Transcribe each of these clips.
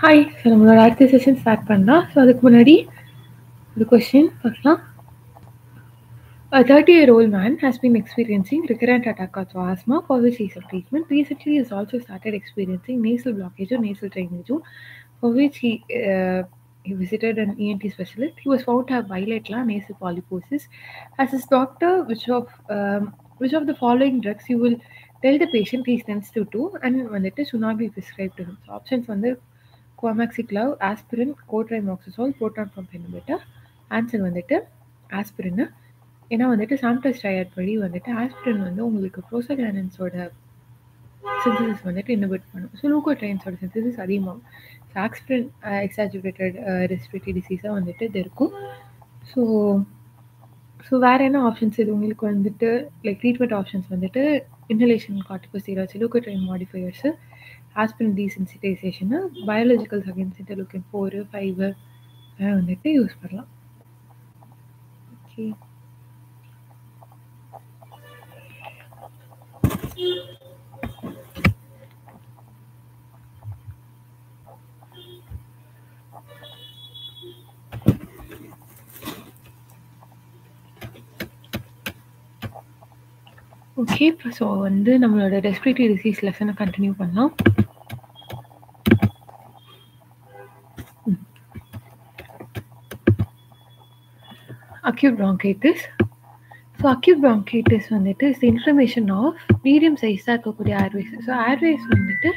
Hi. So நம்மளோட அடுத்த session start பண்ணலாம். ஸோ அதுக்கு முன்னாடி ஒரு கொஸ்டின் பார்க்கலாம். A 30-year-old man has been experiencing recurrent attack of asthma for which he is on treatment. Recently, he has also started experiencing nasal blockage or nasal drainage, for which he visited an ENT specialist. He was found to have bilateral nasal polyposis. As his doctor, which of the following drugs you will tell the patient he is sensitive to and வந்துட்டு should not be prescribed to him? So options வந்து Comaxiclav, aspirin, cotrimoxazole, proton pump inhibitor. Answer வந்துட்டு aspirin. ஏன்னா வந்துட்டு சாம்டஸ் triad படி வந்துட்டு aspirin வந்து உங்களுக்கு ப்ரோசோகிரானன்ஸோட synthesis வந்துட்டு இன்னோவேட் பண்ணும். ஸோ லூகோட்ரைன்ஸோட சிந்தசிஸ் அதிகமாகும். ஸோ ஆஸ்பிரின் எக்ஸாஜுரேட்டட் ரெஸ்பிரேட்டரி டிசீஸாக வந்துட்டு இது இருக்கும். ஸோ வேறு என்ன ஆப்ஷன்ஸ் இது உங்களுக்கு வந்துட்டு லைக் ட்ரீட்மெண்ட் ஆப்ஷன்ஸ் வந்துட்டு inhalation corticosteroids, leukotriene modifiers, aspirin desensitization, biologicals against interleukin 4, 5 வந்துட்டு யூஸ் பண்ணலாம். ஓகே. ஓகே. ஸோ வந்து நம்மளோட ரெஸ்பிரேட்டரி டிசீஸ் லெசனை கண்டினியூ பண்ணலாம். acute bronchitis. So acute bronchitis வந்துட்டு இஸ் இன்ஃப்ளமேஷன் ஆஃப் மீடியம் சைஸாக இருக்கக்கூடிய ஏர்வேஸ். ஸோ ஏர்வேஸ் வந்துட்டு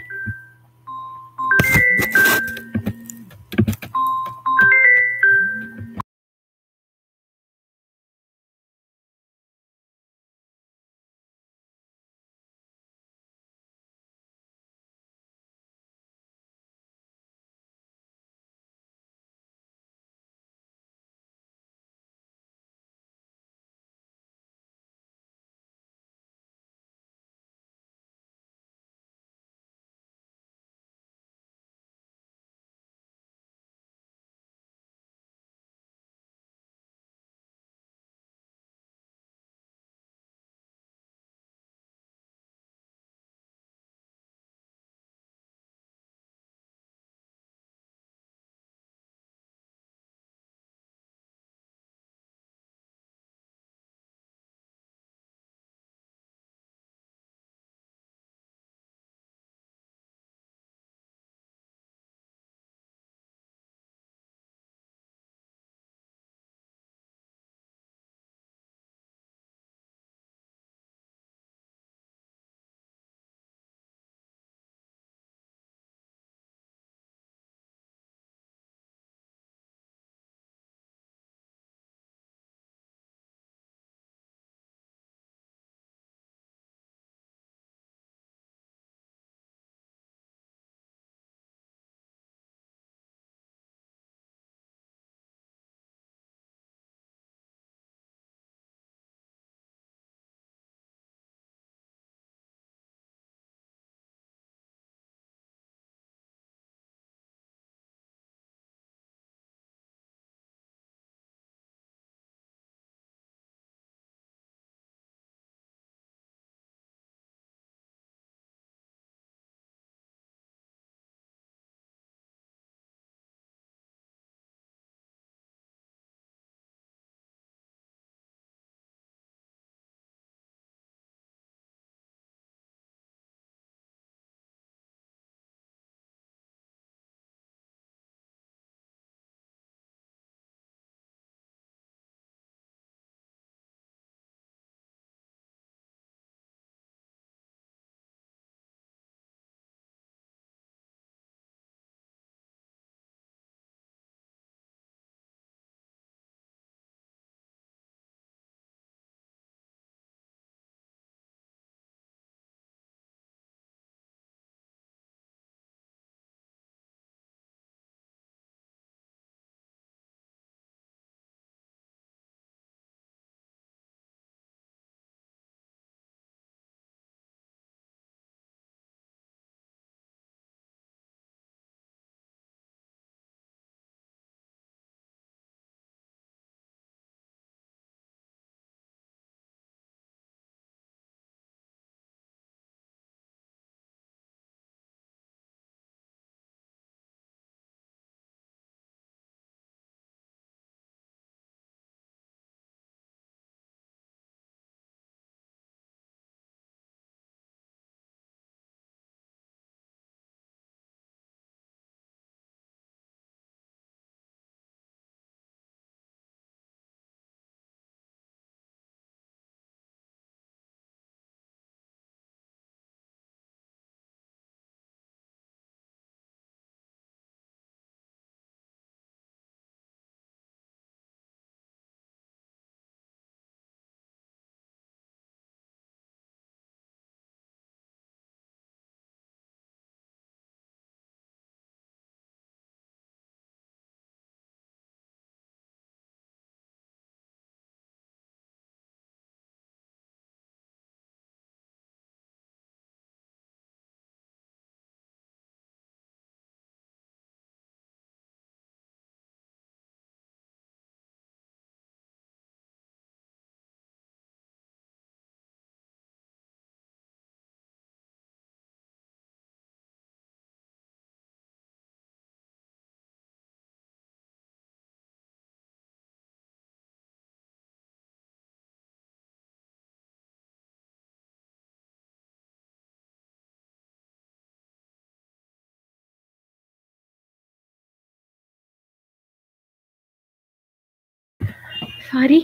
sorry.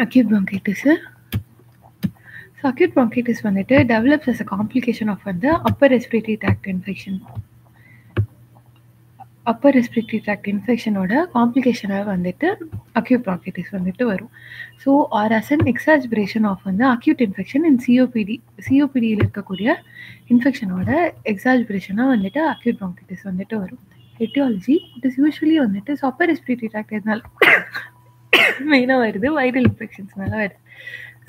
Acute bronchitis. So acute bronchitis வந்துட்டு develops as a complication of the upper respiratory tract infection. Upper respiratory tract இன்ஃபெக்ஷனோட காம்ப்ளிகேஷனாக வந்துட்டு acute bronchitis வந்துட்டு வரும். So or as an exacerbation of வந்து அக்யூட் இன்ஃபெக்ஷன் இன் சிஓபிடியில் இருக்கக்கூடிய இன்ஃபெக்ஷனோட எக்ஸாஜ்பரேஷனாக வந்துட்டு அக்யூட் ப்ரான்கைட்டிஸ் வந்துட்டு வரும். எட்டியாலஜி இட் இஸ் யூஸ்வலி வந்துட்டு அப்பர் ரெஸ்பிரேட்டரி ட்ராக்ட் எதனால மெயினாக வருது, வைரல் இன்ஃபெக்ஷன்ஸ்னால வருது.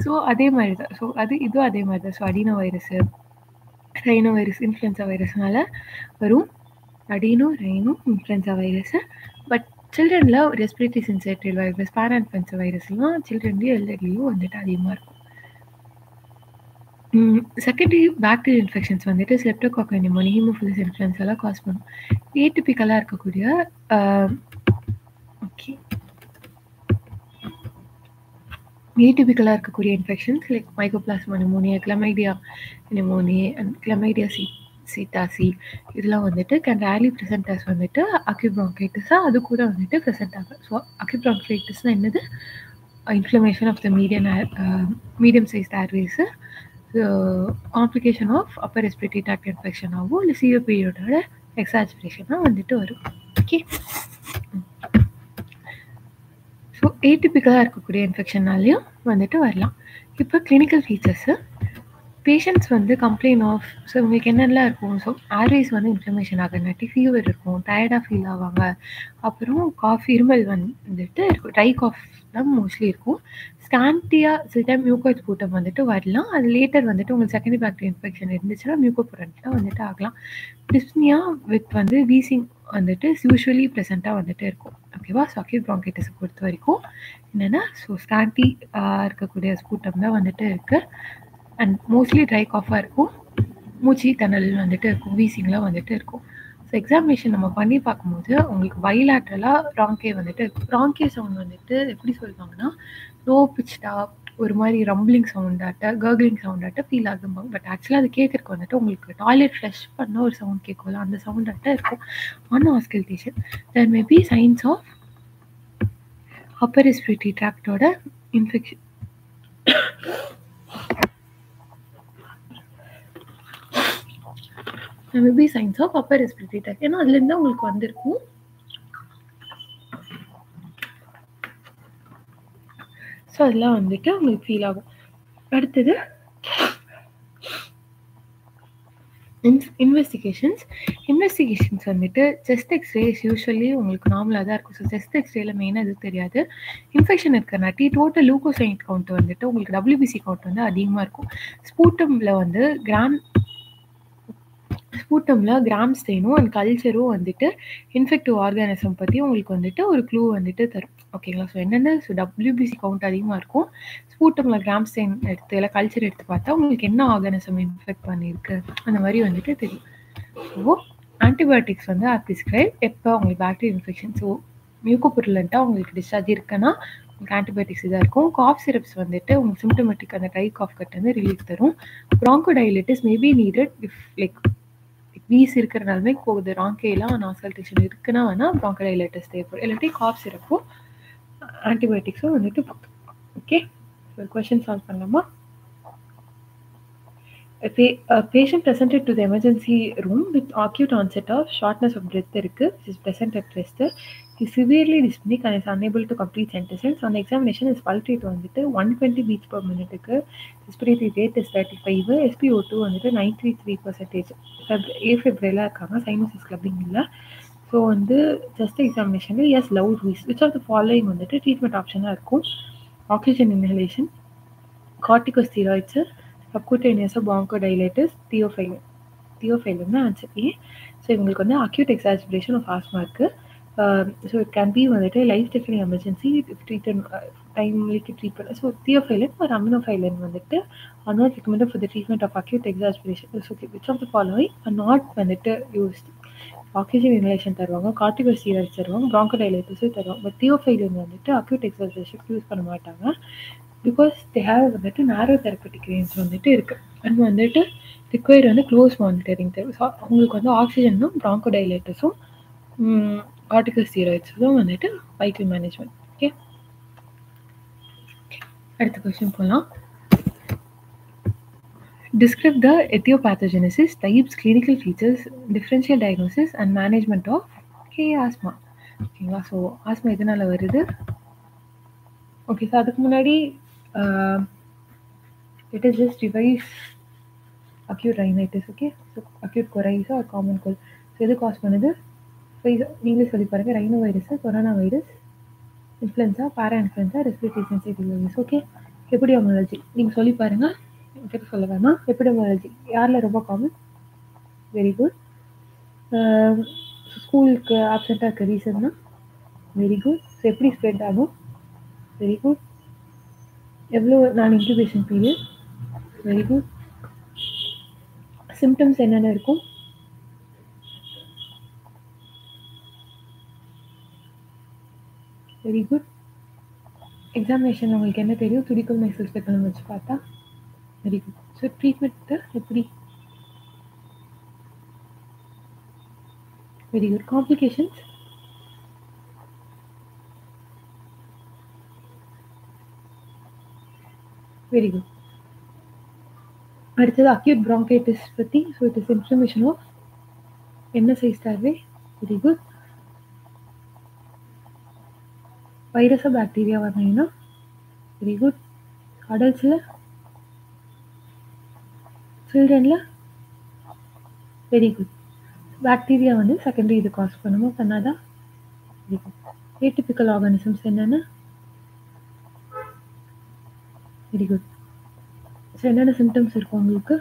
ஸோ அதே மாதிரி தான். ஸோ இதுவும் அதே மாதிரி தான். So adenovirus, rhinovirus, influenza வைரஸ்னால வரும். Adeno rhino influenza virus. But சில்ட்ரனில் ரெஸ்பிரேட்டரி சின்சைட்டில் வைரஸ், பாராஇன்ஃப்ளூயன்சா வைரஸ்லாம் சில்ட்ரன்லேயும் எல்டர்லியும் வந்துட்டு அதிகமாக இருக்கும். செகண்டரி பாக்டீரியல் இன்ஃபெக்ஷன்ஸ் வந்துட்டு ஸ்ட்ரெப்டோகாக்கஸ் நிமோனியா, ஹீமோஃபிலஸ் இன்ஃப்ளூயன்ஸாலாம் காஸ் பண்ணும். ஏடிபிக்கலாக இருக்கக்கூடிய ஏடிபிக்கலாக இருக்கக்கூடிய infections like mycoplasma pneumoniae, chlamydia pneumoniae and chlamydia psittaci இதெல்லாம் வந்துட்டு கேன் ரேர்லி ப்ரெசென்ட் ஆஸ் வந்துட்டு அக்யூட் ப்ரான்கைட்டிஸாக அது கூட வந்துட்டு ப்ரெசென்ட் ஆகும். ஸோ அக்யூட் ப்ரான்கைட்டிஸ்னால் என்னது? Inflammation of the medium size airways, complication of upper respiratory tract இன்ஃபெக்ஷனாகவும் இல்லை சிஓபிடியோட எக்ஸாஜ்பரேஷனாக வந்துட்டு வரும். ஓகே. ஸோ ஏடிபிக்கலாக இருக்கக்கூடிய இன்ஃபெக்ஷன்னாலையும் வந்துட்டு வரலாம். இப்போ கிளினிக்கல் ஃபீச்சர்ஸு, பேஷண்ட்ஸ் வந்து கம்ப்ளைண்ட் ஆஃப், ஸோ இவங்களுக்கு என்னெல்லாம் இருக்கும்? ஸோ ஏர்வேஸ் வந்து இன்ஃப்ளமேஷன் ஆகிறனாட்டி ஃபீவர் இருக்கும், டயர்டாக ஃபீல் ஆவாங்க, அப்புறம் இருமல் வந்துட்டு இருக்கும், ட்ரை காஃப் தான் மோஸ்ட்லி இருக்கும். ஸ்கான்டியாக சில டைம் மியூக்கோஸ் கூட்டம் வந்துட்டு வரலாம். அது லேட்டர் வந்துட்டு உங்களுக்கு செகண்டரி பாக்டீரியல் இன்ஃபெக்ஷன் இருந்துச்சுன்னா மியூக்கோபுரண்ட்லாம் வந்துட்டு ஆகலாம். டிஸ்னியா வித் வந்து வீசிங் வந்துட்டு யூஸ்வலி ப்ரெசென்ட்டாக வந்துட்டு இருக்கும். ஓகேவா? ஸோ அக்யூட் ப்ரான்கைட்டிஸை பொறுத்த வரைக்கும் என்னென்னா, ஸோ ஸ்கான்டி இருக்கக்கூடிய ஸ்பூட்டம் தான் வந்துட்டு இருக்குது. அண்ட் மோஸ்ட்லி ட்ரை காஃபாக இருக்கும், மூச்சு திணறல் வந்துட்டு இருக்கும், வீசிங்லாம் வந்துட்டு இருக்கும். ஸோ எக்ஸாமினேஷன் நம்ம பண்ணி பார்க்கும்போது உங்களுக்கு பைலேட்ரலாக ராங்கே வந்துட்டு இருக்கும். ராங்கே சவுண்ட் வந்துட்டு எப்படி சொல்லுவாங்கன்னா, லோ பிச்டாக ஒரு மாதிரி ரம்பிளிங் சவுண்டாட்ட, கர்க்லிங் சவுண்டாட்ட ஃபீல் ஆகும்பாங்க. பட் ஆக்சுவலாக அது கேட்குறக்கு வந்துட்டு உங்களுக்கு டாய்லெட் ஃப்ளஷ் பண்ண ஒரு சவுண்ட் கேட்கும்ல, அந்த சவுண்டாட்ட இருக்கும். On auscultation there may be signs of upper respiratory ட்ராக்டோட infection. Maybe signs of upper respiratory tract, ஏன்னா அதுலேருந்து உங்களுக்கு வந்திருக்கும். ஸோ அதெல்லாம் வந்துட்டு உங்களுக்கு ஃபீல் ஆகும். அடுத்தது இன்வெஸ்டிகேஷன்ஸ் வந்துட்டு செஸ்ட் எக்ஸ்ரேஸ் யூஸ்வலி உங்களுக்கு நார்மலாக தான் இருக்கும். ஸோ செஸ்ட் எக்ஸ்ரேல மெயினாக இது தெரியாது, இன்ஃபெக்ஷன் இருக்கிறனாட்டி டோட்டல் லூகோசைட் கவுண்ட் வந்துட்டு உங்களுக்கு WBC கவுண்ட் வந்து அதிகமாக இருக்கும். ஸ்பூட்டமில் வந்து கிராம் ஸ்டெயினும் அண்ட் கல்ச்சரும் வந்துட்டு இன்ஃபெக்டிவ் ஆர்கானிசம் பற்றி உங்களுக்கு வந்துட்டு ஒரு க்ளூ வந்துட்டு தரும். ஓகேங்களா? ஸோ என்னென்ன, ஸோ WBC கவுண்ட் அதிகமாக இருக்கும், ஸ்பூட்டமில் கிராம் ஸ்டெயின் எடுத்து இல்லை கல்ச்சர் எடுத்து பார்த்தா உங்களுக்கு என்ன ஆர்கானிசம் இன்ஃபெக்ட் பண்ணியிருக்கு அந்த மாதிரி வந்துட்டு தெரியும். ஸோ ஆன்டிபயோட்டிக்ஸ் வந்து ப்ரிஸ்கிரைப் எப்போ உங்களுக்கு பாக்டீரியல் இன்ஃபெக்ஷன், ஸோ மியூக்கோபுரலண்ட்டாக உங்களுக்கு டிஸ்சார்ஜ் இருக்குன்னா உங்களுக்கு ஆன்டிபயோட்டிக்ஸ் இதாக இருக்கும். காஃப் சிரப்ஸ் வந்துட்டு உங்களுக்கு சிம்டமேட்டிக் அந்த ட்ரை காஃப் கட் வந்து ரிலீஃப் தரும். Bronchodilators maybe needed if like wheeze இருக்கிறனாலுமே போகுது, ராங்கேலாம் நாசல்டேஷன் இருக்குன்னா வேணால் ப்ராங்கோடைலிட்டிஸ் தேவைப்படும், இல்லாட்டி காஃப் சிரப்பும் ஆன்டிபயோட்டிக்ஸும் வந்துட்டு. ஓகே, ஒரு கொஸ்டின் சால்வ் பண்ணலாமா? A patient presented to the emergency room with acute onset of shortness of breath இருக்கு, which is present at rest. He is severely dyspneic and is unable to complete sentences. On the examination, his pulse rate வந்துட்டு 120 beats per minute இருக்கு, respiratory rate is 35, SpO2 வந்துட்டு 93%. afebrile இருக்காங்க, cyanosis clubbing இல்லை. So வந்து just எக்ஸாமினேஷனில் எஸ் loud wheeze, which of the following வந்துட்டு treatment ஆப்ஷனாக இருக்கும்? Oxygen inhalation, corticosteroids, subcutaneous bronchodilators, theophylline தான் ஆன்சர் ஏ. ஸோ இவங்களுக்கு வந்து அக்யூட் எக்ஸாஜுரேஷன் ஆஃப் ஆஸ்மா இருக்குது. ஸோ இட் கேன் பி வந்துட்டு லைஃப் டெஃபினிங் எமர்ஜென்சி டைம்லிக்கு ட்ரீட் பண்ண. ஸோ தியோஃபைலின் ஒரு அமினோஃபைலின் வந்துட்டு are not recommended for the treatment of acute exasperation. So which of the following are not வந்துட்டு used? Oxygen inhalation தருவாங்க, corticosteroids தருவாங்க, ப்ராங்கோடைலேட்டர்ஸும் தருவாங்க. But தியோஃபைலின் வந்துட்டு அக்யூட் எக்ஸாஜுரேஷன் யூஸ் பண்ண மாட்டாங்க, பிகாஸ் தே ஹேவ் வந்துட்டு நேரோ தெரப்பட்டிக் ரேஞ்ச் வந்துட்டு இருக்குது. அண்ட் வந்துட்டு ரிக்வயர் வந்து க்ளோஸ் மானிட்டரிங் தேவை. ஸோ அவங்களுக்கு வந்து ஆக்சிஜனும் ப்ராங்கோடைலேட்டர்ஸும் கார்டிகோஸ்டீராய்ட்ஸும் வந்துட்டு வைட்டல் மேனேஜ்மெண்ட். ஓகே, அடுத்த கொஸ்டின் போகலாம். Describe the etiopathogenesis, types, clinical features, differential diagnosis and management of asthma. ஓகேங்களா, ஸோ ஆஸ்மா எதனால வருது? ஓகே, ஸோ அதுக்கு முன்னாடி let us just revise acute rhinitis. Okay, so acute coryza or common cold. So எது cause பண்ணுது? நீங்களே சொல்லி பாருங்க. Rhinovirus, coronavirus, influenza, parainfluenza, respiratory syncytial virus. Okay, epidemiology நீங்கள் சொல்லி பாருங்க. சொல்ல வேணாம். எபிடெமியாலஜி யாரில் ரொம்ப காமன்? Very good. ஸ்கூலுக்கு ஆப்செண்ட்டாக இருக்க ரீசன்னா? Very good. ஸோ எப்படி ஸ்ப்ரெட் ஆகும்? Very good. எவ்வளோ நாள் incubation period? Very good. Symptoms என்னென்ன இருக்கும்? Very good. எக்ஸாமினேஷன் உங்களுக்கு என்ன தெரியும்? துடிக்கல் மைசூர் ஸ்பெக்கலம் வச்சு பார்த்தா. Very good. ஸோ ட்ரீட்மெண்ட்டு எப்படி? Very good. Complications? Very good. அடுத்தது அக்யூட் ப்ராங்கைட்டிஸ் பற்றி. So it is inflammation of என்ன சைஸ் டார்வே? Very good. வைரஸாக பாக்டீரியா வந்தீங்கன்னா? Very good. அடல்ட்ஸில்? சில்ட்ரனில்? Very good. பாக்டீரியா வந்து செகண்டரி இது காஸ் பண்ணுமோ பண்ணாதா? Very good. ஏடிபிக்கல் ஆர்கானிசம்ஸ் என்னென்ன? Very good. ஸோ என்னென்ன சிம்டம்ஸ் இருக்கும் உங்களுக்கு?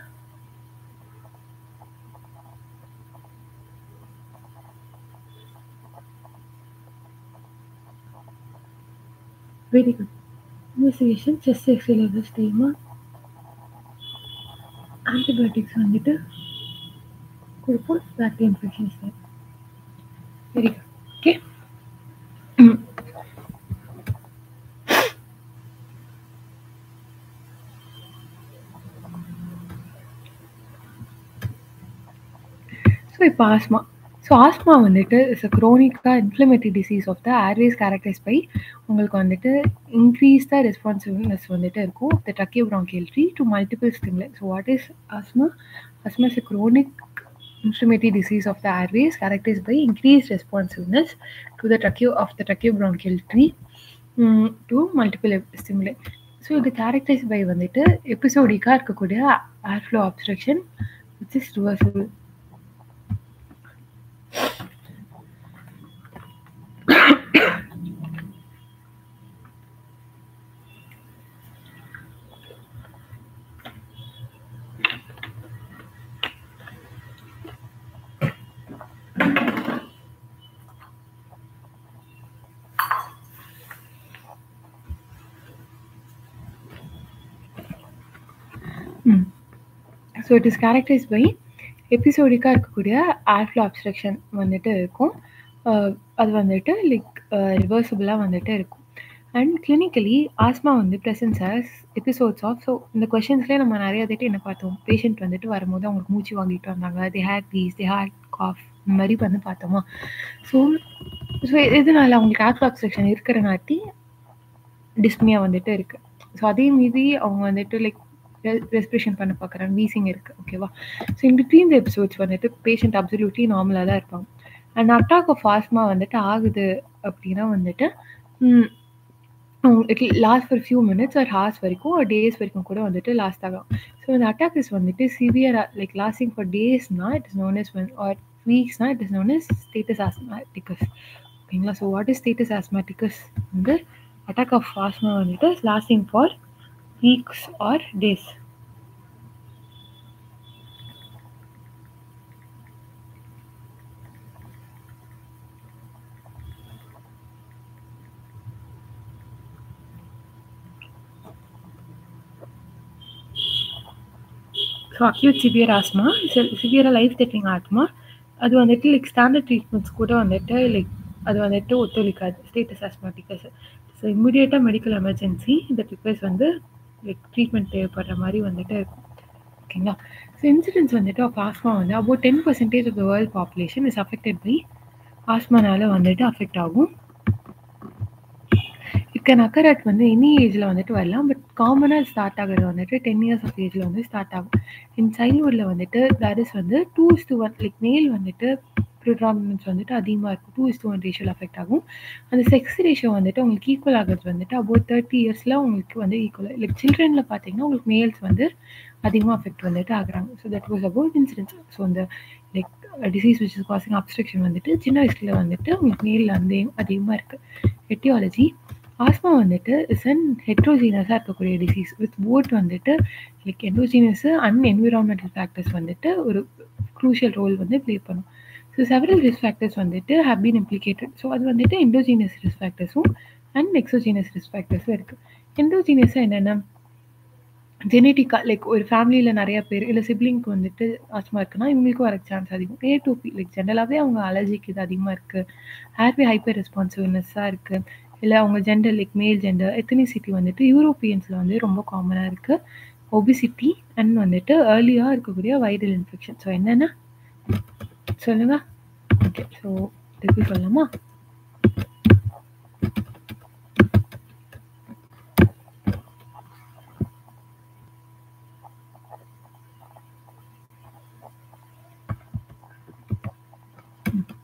Very good. Investigation chest X ray levels தெரியுமா? ஆன்டிபயோட்டிக்ஸ் வந்துட்டு கொடுப்போம் bacteria infections. Very good. Okay, so இப்போ ஆஸ்மா. ஸோ ஆஸ்மா வந்துட்டு இஸ் அ க்ரோனிக்காக inflammatory disease of the airways characterise by உங்களுக்கு வந்துட்டு இன்க்ரீஸ் த ரெஸ்பான்சிவ்னஸ் வந்துட்டு இருக்கும் the tracheobronchial tree to multiple stimuli. So what is asthma? Asthma is a chronic inflammatory disease of the airways characterized by increased responsiveness to the tracheobronchial tree to multiple stimuli. So இது characterise by வந்துட்டு எபிசோடிக்காக இருக்கக்கூடிய airflow obstruction which is reversible. So it is characterise by எபிசோடிக்காக இருக்கக்கூடிய airflow obstruction வந்துட்டு இருக்கும். அது வந்துட்டு லைக் ரிவர்சிபிளாக வந்துட்டு இருக்கும். அண்ட் கிளினிக்கலி ஆஸ்மா வந்து presence as episodes of. So இந்த கொஷின்ஸ்லேயே நம்ம நிறைய வந்துட்டு என்ன பார்த்தோம்? பேஷண்ட் வந்துட்டு வரும்போது அவங்களுக்கு மூச்சு வாங்கிட்டு வந்தாங்க, they had wheeze, they had cough, இந்த மாதிரி வந்து பார்த்தோமா. ஸோ இதனால அவங்களுக்கு ஏர்ஃப்ளோ அப்ஸ்ட்ரக்ஷன் இருக்கிறனாட்டி டிஸ்மியா வந்துட்டு இருக்குது. ஸோ அதே மீதி அவங்க வந்துட்டு லைக் ரெஸ்பிரேஷன் பண்ண பார்க்குறாங்க, வீசிங் இருக்குது. ஓகேவா? So in between the episodes வந்துட்டு பேஷண்ட் அப்சல்யூட்லி நார்மலாக தான் இருப்பாங்க. அண்ட் அட்டாக் ஆஃப் ஆஸ்மா வந்துட்டு ஆகுது அப்படின்னா வந்துட்டு it last for few minutes or hours வரைக்கும் ஒரு டேஸ் வரைக்கும் கூட வந்துட்டு லாஸ்ட் ஆகும். ஸோ இந்த அட்டாக் இஸ் வந்துட்டு சிவியர் லைக் லாஸ்டிங் ஃபார் டேஸ்னா it is known as or வீக்ஸ்னா it is known as status asthmaticus. ஓகேங்களா? So what is status asthmaticus? வந்து attack of asthma வந்துட்டு lasting for weeks or days. So acute severe asthma, சிவியராக life threatening asthma, அது வந்துட்டு like standard treatments கூட வந்துட்டு like அது வந்துட்டு ஒத்துழைக்காது ஸ்டேட்டஸ் ஆஸ்மாட்டிகஸ். ஸோ இம்மிடியேட்டாக மெடிக்கல் எமர்ஜென்சி இந்த ரிக்வெஸ்ட் வந்து லைக் ட்ரீட்மெண்ட் தேவைப்படுற மாதிரி வந்துட்டு இருக்கும். ஓகேங்களா? ஸோ இன்சிடென்ட்ஸ் வந்துட்டு ஆஃப் ஆஸ்மா வந்து about 10% of the world population is affected by ஆஸ்மானால வந்துட்டு அஃபெக்ட் ஆகும். இட் கேன் அக்கர் அட் வந்து எனி ஏஜில் வந்துட்டு வரலாம். பட் காமனாக ஸ்டார்ட் ஆகிறது வந்துட்டு 10 years ஆஃப் ஏஜில் வந்து ஸ்டார்ட் ஆகும். இன் சைல்ட்ஹுட்டில் வந்துட்டு தட் இஸ் வந்து 2:1 லைக் மேல் வந்துட்டு ப்ரிடாமினன்ஸ் வந்துட்டு அதிகமாக இருக்கும். 2:1 ரேஷியோவில் அஃபெக்ட் ஆகும். அந்த செக்ஸ் ரேஷியோ வந்துட்டு உங்களுக்கு ஈக்குவல் ஆகிறது வந்துட்டு அபவுட் 30 yearsல உங்களுக்கு வந்து ஈக்குவல். லைக் சில்ட்ரனில் பார்த்தீங்கன்னா உங்களுக்கு மேல்ஸ் வந்து அதிகமாக அஃபெக்ட் வந்துட்டு ஆகுறாங்க. So that was about incidents. So அந்த like disease which is causing obstruction வந்துட்டு சின்ன வயசுல வந்துட்டு உங்களுக்கு மேலில் வந்து அதிகமாக இருக்குது. எட்டியாலஜி ஆஸ்மா வந்துட்டு இஸ் அன் ஹெட்ரோஜீனஸாக இருக்கக்கூடிய டிசீஸ் வித் போட் வந்துட்டு like endogenous and environmental factors வந்துட்டு ஒரு க்ரூஷியல் ரோல் வந்து ப்ளே பண்ணும். ஸோ செவரல் ரிஸ்க் ஃபேக்டர்ஸ் வந்துட்டு ஹேவ் பீன் இம்ப்ளிகேட்டட். ஸோ அது வந்துட்டு எண்டோஜீனஸ் ரிஸ்க் ஃபேக்டர்ஸும் அண்ட் எக்ஸோஜீனஸ் ரிஸ்க் ஃபேக்டர்ஸும் இருக்குது. எண்டோஜீனஸாக என்னென்ன ஜெனட்டிக்காக லைக் ஒரு ஃபேமிலியில் நிறைய பேர் இல்லை சிப்ளிங்க்கு வந்துட்டு ஆஸ்மா இருக்குன்னா இவங்களுக்கும் வர சான்ஸ் அதிகம். A2P லைக் ஜென்ரலாகவே அவங்க அலர்ஜிக்கு இது அதிகமாக இருக்குது. ஏர்வே ஹைப்பர் ரெஸ்பான்சிவ்னஸ்ஸாக இருக்குது. இல்லை அவங்க ஜெண்டர் லைக் மேல் ஜெண்டர் எத்தனிசிட்டி வந்துட்டு யூரோப்பியன்ஸில் வந்து ரொம்ப காமனாக இருக்குது. ஒபிசிட்டி அண்ட் வந்துட்டு ஏர்லியாக இருக்கக்கூடிய வைரல் இன்ஃபெக்ஷன். ஸோ என்னென்ன சொல்லுங்க. ஓகே, ஸோ திருப்பி சொல்லலாமா?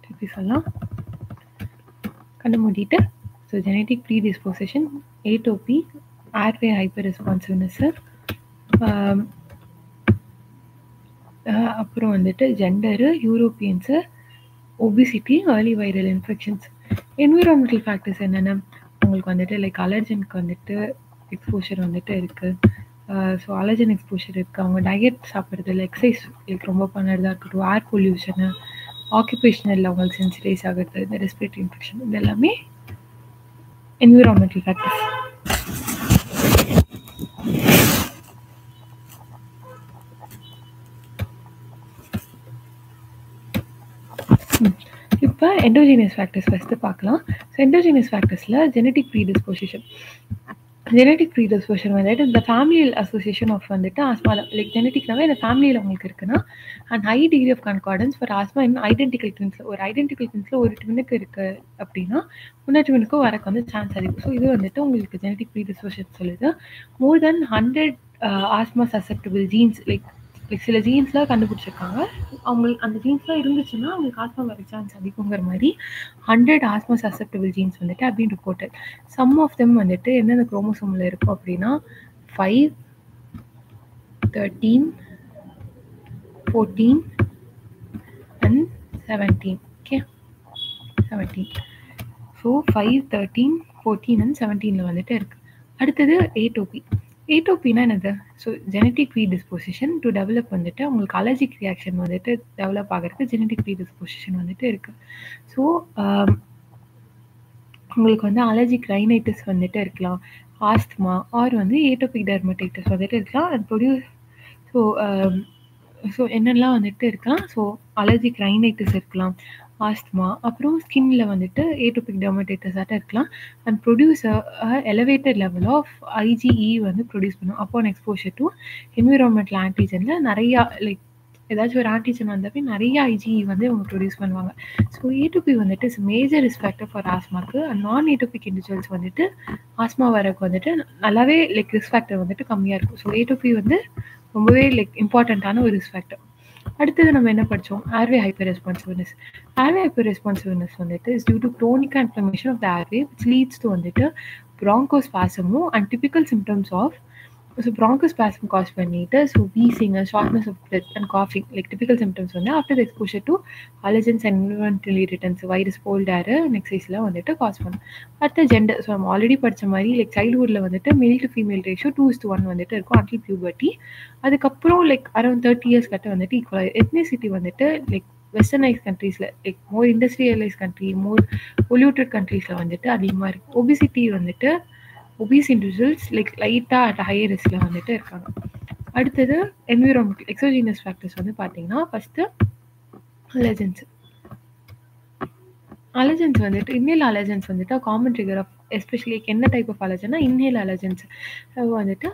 திருப்பி சொல்லலாம், கண்ணு மூடிட்டு. So genetic predisposition, A2P, airway hyper responsiveness, அப்புறம் வந்துட்டு gender, Europeans, obesity, early viral infections. Environmental factors என்னென்ன உங்களுக்கு வந்துட்டு லைக் அலர்ஜனுக்கு வந்துட்டு எக்ஸ்போஷர் வந்துட்டு இருக்குது. ஸோ அலர்ஜன் எக்ஸ்போஷர் இருக்குது. அவங்க டயட் சாப்பிட்றது இல்லை எக்ஸசைஸ் லைக் ரொம்ப பண்ணுறதா இருக்கட்டும், ஏர் பொல்யூஷனு, ஆக்குபேஷனல் அவங்களுக்கு சென்சிடைஸ் ஆகிறது, இந்த ரெஸ்பிரேட்டரி இன்ஃபெக்ஷன், இது எல்லாமே என்விரான்மெண்டல் ஃபேக்டர்ஸ். இப்போ எண்டோஜீனியஸ் ஃபேக்டர்ஸ் ஃபஸ்ட்டு பார்க்கலாம். ஸோ எண்டோஜீனியஸ் ஃபேக்டர்ஸில் ஜெனட்டிக் ப்ரீடிஸ்போசிஷன். ஜெனட்டிக் ப்ரீடிஸ்போசிஷன் வந்துட்டு இந்த ஃபேமிலியல் அசோசியேஷன் ஆஃப் வந்துட்டு ஆஸ்மா லைக் ஜெனட்டிக்னாவே இந்த ஃபேமிலியில் உங்களுக்கு இருக்குன்னா and high degree of concordance for asthma in identical ட்வின்ஸில் ஒரு ஐடென்டிக்கல் ட்வின்ஸில் ஒரு ட்வினுக்கு இருக்குது அப்படின்னா இன்னொரு ட்வினுக்கும் வரக்கு வந்து சான்ஸ் அதிகம். ஸோ இது வந்துட்டு உங்களுக்கு ஜெனட்டிக் ப்ரீடிஸ்போசிஷன் சொல்லுது. மோர் தென் 100 ஆஸ்மா சசெப்டபிள் ஜீன்ஸ் லைக் சில ஜீன்ஸ்லாம் கண்டுபிடிச்சிருக்காங்க. அவங்களுக்கு அந்த ஜீன்ஸ்லாம் இருந்துச்சுன்னா அவங்களுக்கு ஆஸ்மா வர சான்ஸ் அதிகங்கிற மாதிரி 100 ஆஸ்மா சசெப்டபிள் ஜீன்ஸ் வந்துட்டு அப்படின்னு ரிப்போர்ட்டட். சம் ஆஃப் தெம் வந்துட்டு எந்தெந்த குரோமோசோமில் இருக்கும் அப்படின்னா 5, 13, 14 and 17. ஓகே, 17. ஸோ 5, 13, 14 and 17 வந்துட்டு இருக்குது. அடுத்தது A2P. A2Pனா என்னது? So genetic predisposition to develop வந்துட்டு உங்களுக்கு அலர்ஜிக் ரியாக்ஷன் வந்துட்டு டெவலப் ஆகிறதுக்கு ஜெனட்டிக் ப்ரீடிஸ்போசிஷன் வந்துட்டு இருக்குது. ஸோ உங்களுக்கு வந்து அலர்ஜிக் ரைனைட்டிஸ் வந்துட்டு இருக்கலாம், ஆஸ்துமா ஆர் வந்து ஏட்டோபிக் டெர்மடைட்டிஸ் வந்துட்டு இருக்கலாம். அது ப்ரொடியூஸ் ஸோ என்னெல்லாம் வந்துட்டு இருக்கலாம். ஸோ அலர்ஜிக் ரைனைட்டிஸ் இருக்கலாம், ஆஸ்துமா, அப்புறம் ஸ்கின்ல வந்துட்டு ஏட்டோபிக் டெர்மடைட்டிஸாக இருக்கலாம். And produce elevated level of IgE வந்து ப்ரொடியூஸ் பண்ணும் அப்பான் எக்ஸ்போஷர் டு என்விரான்மெண்டல் ஆன்டிஜனில். நிறையா லைக் ஏதாச்சும் ஒரு ஆன்டிஜன் வந்தப்போ நிறைய IgE வந்து அவங்க ப்ரொடியூஸ் பண்ணுவாங்க. ஸோ A2P வந்துட்டு is major risk factor for ஆஸ்மாக்கு. அண்ட் நான் ஏட்டோபிக் இண்டிவிஜுவல்ஸ் வந்துட்டு ஆஸ்மா வரக்கு வந்துட்டு நல்லாவே லைக் ரிஸ்க் ஃபேக்டர் வந்துட்டு கம்மியாக இருக்கும். ஸோ A2P வந்து ரொம்பவே லைக் இம்பார்ட்டண்ட்டான ஒரு ரிஸ்க் ஃபேக்டர். அடுத்தது நம்ம என்ன படித்தோம்? Airway hyper responsiveness. Airway hyper responsiveness வந்துட்டு is due to chronic inflammation of the airway which leads to வந்துட்டு bronchospasm and typical symptoms of so bronchospasm caused பண்ணிட்டு so wheezing, shortness of breath and காஃபிங் like typical symptoms வந்து after the exposure to allergens and environmental irritants, virus, cold air, எக்ஸசைஸ்லாம் வந்துட்டு cause பண்ணும். அடுத்த gender. So நம்ம already படித்த மாதிரி லைக் சைல்ட்ஹுட்டில் வந்துட்டு மேல் டு ஃபீமேல் ரேஷியோ 2:1 வந்துட்டு இருக்கும் அன்டில் பியூபர்ட்டி. அதுக்கப்புறம் லைக் அரௌண்ட் 30 years கட்ட வந்துட்டு ஈக்குவல். எத்னிசிட்டி வந்துட்டு லைக் வெஸ்டர்னைஸ் கண்ட்ரீஸில் like more industrialize country, more polluted கண்ட்ரீஸில் வந்துட்டு அதிகமாக இருக்குது. ஒபிசிட்டி வந்துட்டு ஒபீஸ் இண்டிவிஜுவல்ஸ் லைக் லைட்டாக அட் ஹையர் ரிஸ்கில் வந்துட்டு இருக்காங்க. அடுத்தது என்விரான்மெண்டல் எக்ஸோஜீனஸ் ஃபேக்டர்ஸ் வந்து பார்த்தீங்கன்னா ஃபஸ்ட்டு அலர்ஜன்ஸ். அலர்ஜன்ஸ் வந்துட்டு இன்னில் அலர்ஜன்ஸ் வந்துட்டு காமன் ட்ரிகர் ஆஃப் எஸ்பெஷலி என்ன டைப் ஆஃப் அலர்ஜினா இன்ஹேல் அலர்ஜன்ஸ் வந்துட்டு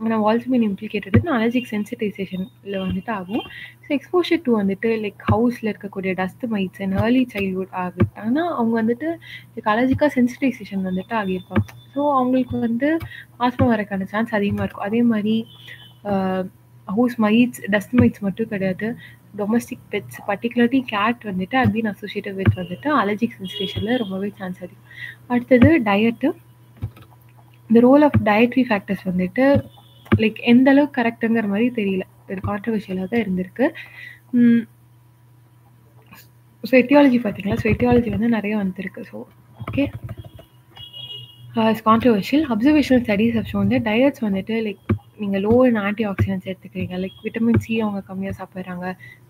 நம்ம ஆல்சோ மீன் இம்ப்ளிகேட்டட் அலர்ஜிக் சென்சிட்டைசேஷனில் வந்துட்டு ஆகும். ஸோ எக்ஸ்போஷர் டு வந்துட்டு லைக் ஹவுஸில் இருக்கக்கூடிய dust mites and early childhood ஆகிட்டாங்கன்னா அவங்க வந்துட்டு லைக் அலர்ஜிக்காக சென்சிட்டைசேஷன் வந்துட்டு ஆகியிருப்பாங்க. ஸோ அவங்களுக்கு வந்து ஆஸ்மா வரக்கான சான்ஸ் அதிகமாக இருக்கும். அதே மாதிரி ஹவுஸ் மைட்ஸ் டஸ்ட் மைட்ஸ் மட்டும் கிடையாது, டொமஸ்டிக் பெட்ஸ் பர்டிகுலர்லி கேட் வந்துட்டு அது பீன் அசோசியேட்டட் வித் வந்துட்டு அலர்ஜிக் சென்சிட்டேஷனில் ரொம்பவே சான்ஸ் அதிகம். அடுத்தது டயட்டு. இந்த ரோல் ஆஃப் டயட்ரி ஃபேக்டர்ஸ் வந்துட்டு லைக் எந்த அளவுக்கு கரெக்டுங்கிற மாதிரி தெரியல, ஒரு கான்ட்ரவர்ஷியலாக தான் இருந்திருக்கு. ஸோ எட்டியாலஜி பார்த்தீங்களா, ஸோ எட்டியாலஜி வந்து நிறைய வந்துருக்கு. So okay controversial. Observational studies have shown that diets வந்துட்டு லைக் நீங்கள் லோ இன் ஆன்டி ஆக்சிடென்ட்ஸ் எடுத்துக்கிறீங்க, லைக் விட்டமின் சி அவங்க கம்மியாக சாப்பிட்றாங்க,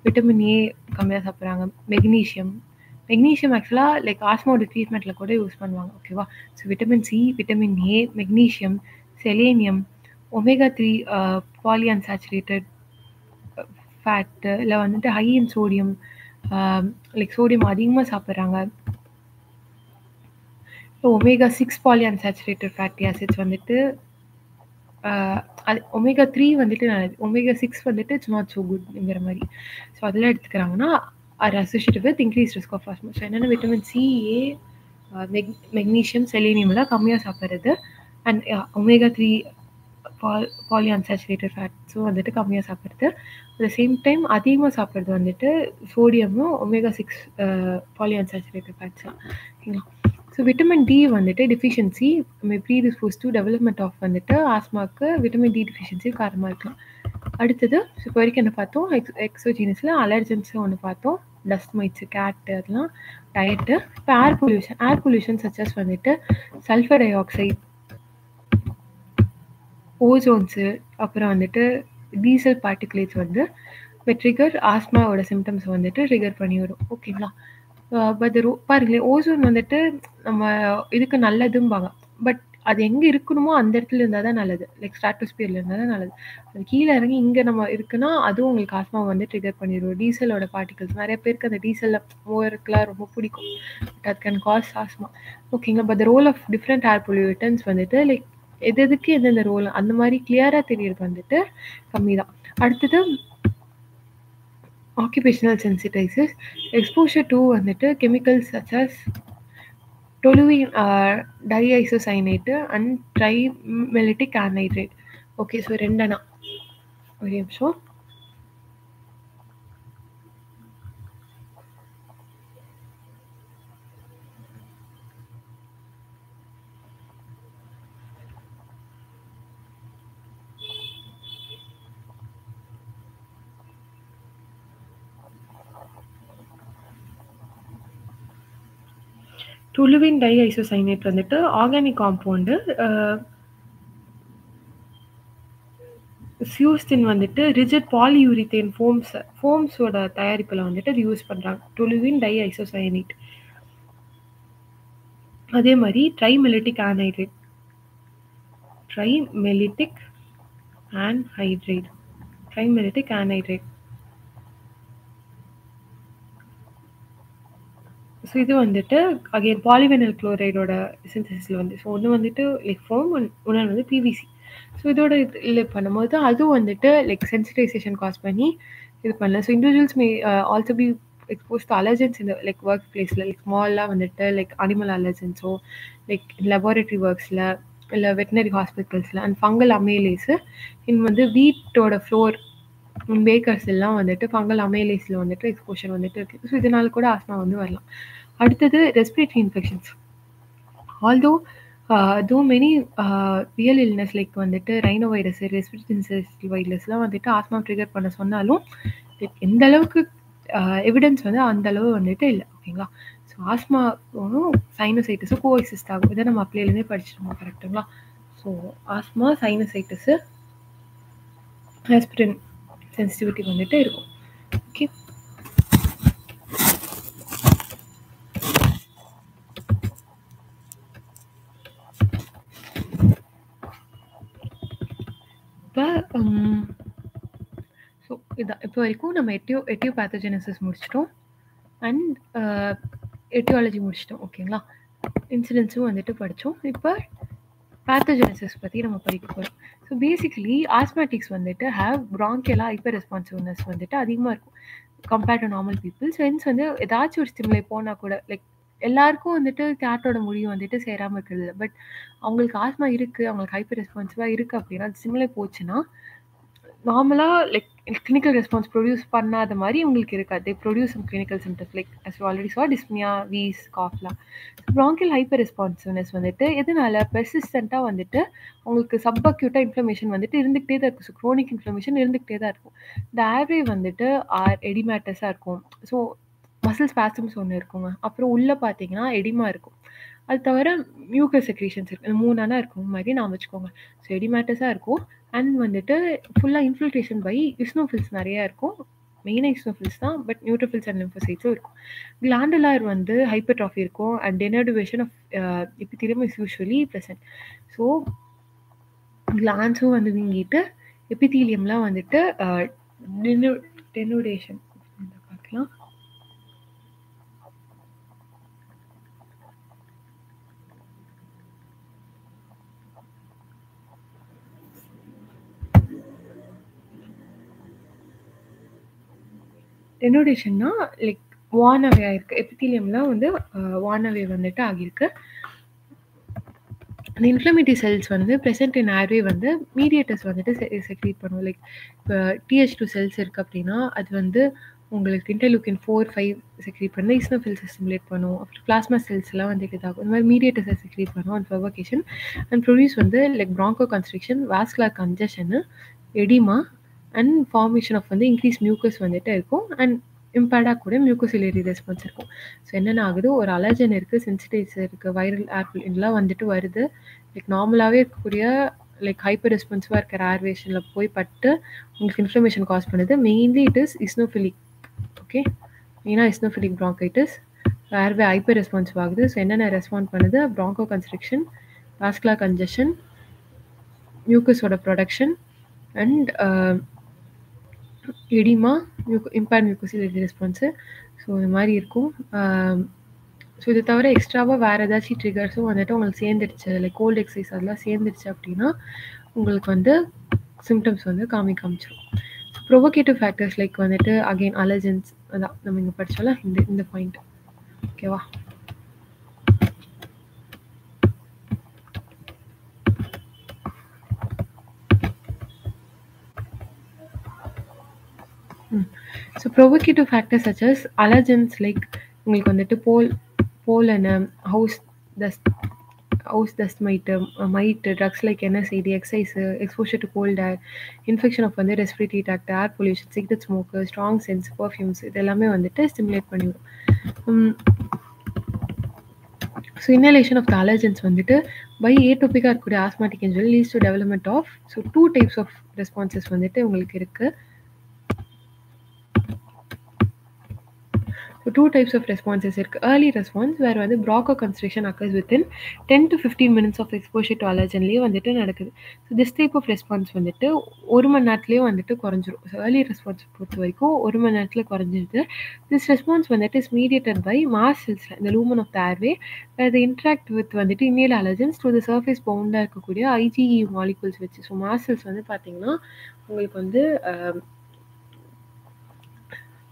விட்டமின் ஏ கம்மியாக சாப்பிட்றாங்க, மெக்னீஷியம் ஆக்சுவலாக லைக் ஆஸ்மாவோட ட்ரீட்மெண்ட்டில் கூட யூஸ் பண்ணுவாங்க. ஓகேவா? So vitamin C, vitamin A, magnesium, selenium, omega 3 poly unsaturated fat இல்லை வந்துட்டு high in sodium, like sodium அதிகமாக சாப்பிட்றாங்க. Omega 6 polyunsaturated fatty acids வந்துட்டு அது ஒமேகா 3 வந்துட்டு நல்லது, ஒமேகா 6 வந்துட்டு இட்ஸ் நாட் ஸோ குட்ங்கிற மாதிரி. ஸோ அதெல்லாம் எடுத்துக்கிறாங்கன்னா are associated with increase risk of asthma. So என்னென்ன விட்டமின் சி, ஏ, மெக்னீஷியம், செலேனியம்லாம் கம்மியாக சாப்பிட்றது அண்ட் ஒமேகா 3 பாலி அன்சாச்சுரேட்டட் ஃபேட்ஸும் வந்துட்டு கம்மியாக சாப்பிட்றது. அட் த சேம் டைம் அதிகமாக சாப்பிட்றது வந்துட்டு சோடியமும் ஒமேகா 6 பாலி அன்சாச்சுரேட்டட் ஃபேட்ஸ்லாம். ஓகேங்களா? ஸோ விட்டமின் டி வந்துட்டு deficiency may predispose to development of வந்துட்டு ஆஸ்மாவுக்கு விட்டமின் டி டிஃபிஷியன்சி காரணமாக இருக்கலாம். அடுத்தது இப்போ வரைக்கும் என்ன பார்த்தோம், எக்ஸோஜீனஸில் அலர்ஜன்ஸு ஒன்று பார்த்தோம், டஸ்ட் மைட்ஸு, கேட்டு, அதெல்லாம் டயட்டு. இப்போ ஏர் பொல்யூஷன் சச்சஸ் வந்துட்டு சல்ஃபர் டை ஆக்சைடு, ஓசோன்ஸு, அப்புறம் வந்துட்டு டீசல் பார்ட்டிகுலேட்ஸ் வந்து ட்ரிகர் ஆஸ்மாவோட சிம்டம்ஸ் வந்துட்டு ட்ரிகர் பண்ணி வரும். ஓகேங்களா? பட் பாருங்களேன், ஓசோன் வந்துட்டு நம்ம இதுக்கு நல்லதும்பாங்க, பட் அது எங்கே இருக்கணுமோ அந்த இடத்துல இருந்தால் தான் நல்லது, லைக் ஸ்ட்ராட்டோஸ்பியரில் இருந்தால் தான் நல்லது. அது கீழே இறங்கி இங்கே நம்ம இருக்குன்னா அதுவும் உங்களுக்கு ஆஸ்மா வந்து ட்ரிகர் பண்ணிடுவோம். டீசலோட பார்ட்டிகல்ஸ் நிறைய பேருக்கு அந்த டீசலில் ஓவருக்குலாம் ரொம்ப பிடிக்கும், பட் அது கேன் காஸ் ஆஸ்மா. ஓகேங்களா? But role of different air pollutants வந்துட்டு லைக் எதுக்கு எந்தெந்த ரோல் அந்த மாதிரி கிளியராக தெரியறது வந்துட்டு கம்மி தான். அடுத்தது occupational sensitizers, exposure to வந்துட்டு chemicals such as toluene diisocyanate and trimellitic anhydride. Okay, so ரெண்டனா ஒரு நிமிஷம். toluene diisocyanate வந்துட்டு ஆர்கானிக் காம்பவுண்டு, சியூஸ்டின் வந்துட்டு ரிஜிட் பாலியூரித்தேன் ஃபோம்ஸோட தயாரிப்பில் வந்துட்டு அது யூஸ் பண்ணுறாங்க, toluene diisocyanate. அதே மாதிரி ட்ரைமெலிட்டிக் ஆன்ஹைட்ரேட், ட்ரைமெலிட்டிக் ஆன்ஹைட்ரேட். ஸோ இது வந்துட்டு அகெயின் பாலிவினைல் குளோரைடோட சிந்தசிஸில் வந்து, ஸோ ஒன்று வந்துட்டு லைக் ஃபோம், ஒன்று வந்து பிவிசி. ஸோ இதோட இது பண்ணும்போது அதுவும் வந்துட்டு லைக் சென்சிட்டைசேஷன் காஸ் பண்ணி இது பண்ணல. So individuals may also be expose to allergens இந்த லைக் ஒர்க் பிளேஸில், லைக் ஸ்மாலாக வந்துட்டு லைக் அனிமல் அலர்ஜன்ஸோ லைக் லெபார்டரி ஒர்க்ஸில் இல்லை வெட்டினரி ஹாஸ்பிட்டல்ஸில் அண்ட் ஃபங்கல் அமேலேஸு இன் வந்து வீட்டோட ஃப்ளோர் பேக்கர்ஸ் எல்லாம் வந்துட்டு ஃபங்கல் அமேலேஸில் வந்துட்டு எக்ஸ்போஷர் வந்துட்டு இருக்குது. ஸோ இதனால கூட ஆஸ்மா வந்து வரலாம். அடுத்தது respiratory infections. Although though many real illness like வந்துட்டு ரைனோ வைரஸ், ரெஸ்பிரேட்டரி வைரஸ்லாம் வந்துட்டு ஆஸ்மா ட்ரிகர் பண்ண சொன்னாலும் எந்த அளவுக்கு எவிடன்ஸ் வந்து அந்த அளவு வந்துட்டு இல்லை. ஓகேங்களா? ஸோ ஆஸ்மாவும் சைனசைட்டிஸும் கோஎக்ஸிஸ்ட் ஆகும். இதை நம்ம அப்ளைலேருந்தே படிச்சிருக்கோம். கரெக்டுங்களா? ஸோ ஆஸ்மா, சைனசைட்டிஸு, ஆஸ்பிரின் சென்சிட்டிவிட்டி வந்துட்டு இருக்கும். ஓகே, இப்போ ஸோ இதான் இப்போ வரைக்கும் நம்ம எட்டியோ பேத்தோஜெனசிஸ் முடிச்சிட்டோம் அண்ட் எட்டியாலஜி முடிச்சிட்டோம். ஓகேங்களா? இன்சிடென்ட்ஸும் வந்துட்டு படித்தோம். இப்போ பேத்தோஜெனிசிஸ் பற்றி நம்ம படிக்க போகிறோம். ஸோ பேசிக்கலி ஆஸ்மேட்டிக்ஸ் வந்துட்டு ஹேவ் ப்ராங்கியலா ஹைப்பர் ரெஸ்பான்சிவ்னஸ் வந்துட்டு அதிகமாக இருக்கும் compared to normal peoples. Hence வந்து ஏதாச்சும் ஒரு ஸ்டிமுலை போனால் கூட லைக் எல்லாருக்கும் வந்துட்டு கேட்டோட முடியும் வந்துட்டு சேராமல் இருக்கிறது. பட் அவங்களுக்கு ஆஸ்மா இருக்குது, அவங்களுக்கு ஹைப்பர் ரெஸ்பான்சிவாக இருக்குது அப்படின்னா அது ஸ்டிமுலை போச்சுன்னா நார்மலாக லைக் கிளினிக்கல் ரெஸ்பான்ஸ் ப்ரொடியூஸ் பண்ணாத மாதிரி உங்களுக்கு இருக்காது. They produce some clinical symptoms like as you already saw dyspnoea, wheeze, காஃப்லாம். ப்ராங்கியல் ஹைப்பர் ரெஸ்பான்சிவ்னஸ் வந்துட்டு எதனால பெர்சிஸ்டண்ட்டாக வந்துட்டு உங்களுக்கு சப்அக்யூட்டாக இன்ஃப்ளமேஷன் வந்துட்டு இருந்துகிட்டே தான் இருக்கும். ஸோ க்ரோனிக் இன்ஃப்ளமேஷன் இருந்துகிட்டே தான் இருக்கும். இந்த ஏர்வே வந்துட்டு எடிமேட்டஸாக இருக்கும். ஸோ மசில் ஸ்பாசம்ஸ் ஒன்று இருக்குங்க. அப்புறம் உள்ளே பார்த்தீங்கன்னா எடிமா இருக்கும். அது தவிர மியூக்கஸ் செக்ரீஷன்ஸ் இருக்குது. 3 இருக்கும் மாதிரி நான் வச்சுக்கோங்க. ஸோ எடிமேட்டஸாக இருக்கும். அண்ட் வந்துட்டு ஃபுல்லாக இன்ஃபில்ட்ரேஷன் பை இஸ்னோஃபில்ஸ் நிறையா இருக்கும். மெயினாக இஸ்னோஃபில்ஸ் தான், பட் நியூட்ரோஃபில்ஸ் அண்ட் லிம்போசைட்ஸும் இருக்கும். கிளாண்டுலார் வந்து ஹைப்பர்ட்ராஃபி இருக்கும் and denervation of epithelium is usually present. So கிளான்ஸும் வந்து வீங்கிட்டு எபித்தீலியம்லாம் வந்துட்டு டெனூடேஷன் பார்க்கலாம். டெனோடேஷன்னா லைக் வானவே ஆயிருக்கு. எபித்தீலியம்லாம் வந்து வானவே வந்துட்டு ஆகியிருக்கு. அந்த இன்ஃப்ளமேட்டரி செல்ஸ் வந்து ப்ரெசென்ட் இன் ஏர்வே வந்து மீடியேட்டர்ஸ் வந்துட்டு செக்ரீட் பண்ணுவோம். லைக் இப்போ TH2 செல்ஸ் இருக்குது அப்படின்னா அது வந்து உங்களுக்கு இன்டர்லூக்கின் 4, 5 செக்ரீட் பண்ணி இஸ்னோஃபில்ஸை ஸ்டிமுலேட் பண்ணும். அப்புறம் பிளாஸ்மா செல்ஸ்லாம் வந்து இதாகும். இந்த மாதிரி மீடியேட்டர்ஸை செக்ரீட் பண்ணும் அண்ட் ப்ரொவோகேஷன் அண்ட் ப்ரொடியூஸ் வந்து like broncho constriction, vascular congestion, edema and formation of வந்து இன்க்ரீஸ் மியூக்கஸ் வந்துட்டு இருக்கும். அண்ட் இம்பேர்டாக கூட மியூக்கோசிலியரி ரெஸ்பான்ஸ் இருக்கும். ஸோ என்னென்ன ஆகுது, ஒரு அலர்ஜன் இருக்குது, சென்சிடைசர் இருக்குது, வைரல் ஏர்பிள் இதெல்லாம் வந்துட்டு வருது. லைக் நார்மலாகவே இருக்கக்கூடிய லைக் ஹைப்பர் ரெஸ்பான்சிவாக இருக்கிற ஏர்வேஷனில் போய் பட்டு உங்களுக்கு இன்ஃப்ளமேஷன் காஸ் பண்ணுது. Mainly it is eosinophilic. Okay, மெயினாக eosinophilic bronchitis. Airway hyper responsive ஆகுது. ஸோ என்னென்ன ரெஸ்பாண்ட் பண்ணுது, ப்ராங்கோ கன்ஸ்ட்ரிக்ஷன், வாஸ்குலர் கன்ஜஷன், மியூக்கஸோட production and edema, impaired mucociliary response. So இந்த மாதிரி இருக்கும். ஸோ இது தவிர எக்ஸ்ட்ராவாக வேறு ஏதாச்சும் ட்ரிகர்ஸும் வந்துட்டு உங்களுக்கு சேர்ந்துடுச்சு, லைக் கோல்டு எக்ஸசைஸ் அதெல்லாம் சேர்ந்துடுச்சு அப்படின்னா உங்களுக்கு வந்து சிம்டம்ஸ் வந்து காமிச்சிடும். ஸோ ப்ரொவோகேட்டிவ் ஃபேக்டர்ஸ் லைக் வந்துட்டு அகெயின் அலர்ஜன்ஸ், அதான் நம்ம இங்கே படித்தாலும் இந்த பாயிண்ட். ஓகேவா? So provocative factors such as allergens like உங்களுக்கு வந்துட்டு pollen, house dust mite, drugs like NSAID, exercise, exposure to cold air, infection of வந்து respiratory tract, air pollution, cigarette smoke, strong sense, perfumes இது எல்லாமே வந்துட்டு stimulate பண்ணிவிடும். So inhalation of the allergens வந்துட்டு by ஏட்டோபிக்காக இருக்கக்கூடிய asthmatic injury leads to development of 2 types of responses வந்துட்டு உங்களுக்கு இருக்குது. So 2 types of responses இருக்கு. Early response where வந்து bronchoconstriction occurs within 10 to 15 minutes of exposure to allergenலயே வந்துட்டு நடக்குது. So this type of response வந்துட்டு 1 மணி நேரத்துலயே வந்துட்டு குறைஞ்சிரும். So early response பொறுத்த வரைக்கும் 1 மணி நேரத்துல குறைஞ்சிருது. This response வந்துட்டு is mediated by mast cells in the lumen of the airway where they interact with வந்துட்டு inhaled allergens through the surface bound இருக்கக்கூடிய IgE molecules வச்சு. So mast cells வந்து பார்த்தீங்கன்னா உங்களுக்கு வந்து